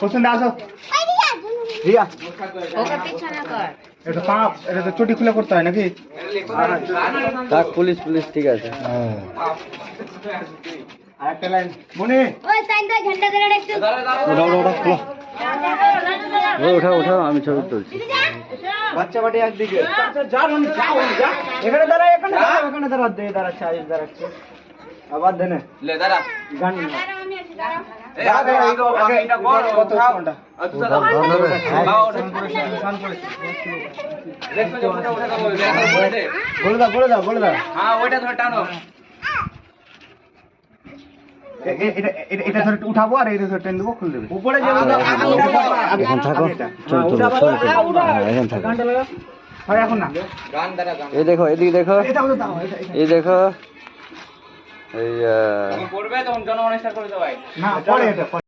পছন্দ আসো রিয়া ওকে পিছনে কর। এটা পাপ এটা তো চটি খুলে করতে হয় নাকি থাক পুলিশ পুলিশ ঠিক আছে। আরেকটা লাইন মনে ওই সাইনটা ঝান্ডা ধরে রাখছো। ওঠাও ওঠাও আমি ছবি তুলছি। বাচ্চা বাটি একদিকে যা রনি যাও যা এখানে দাঁড়া এখানে দাঁড়া দে দাঁড়াচ্ছে আজ দাঁড়াচ্ছে আবার দেনে লে দাঁড়া গান দাঁড়াও, আমি আছি, দাঁড়াও। এই আগে আগে এটা কর কত ঘন্টা আচ্ছা দাও শান করে দেখো যে ওটা ওটা বলে দে বলে দাও হ্যাঁ ওইটা ধরে টানো এটা ধরে উঠাবো আর এটা ধরে টেনে দেবো খুলে দেবে উপরে যে এখন থাকো চল চল চল এখন থাকো গানটা লাগা হয় এখন না গান দাঁড়া গান এই দেখো এদিকে দেখো এটা দাও এই দেখো এই না পরে এটা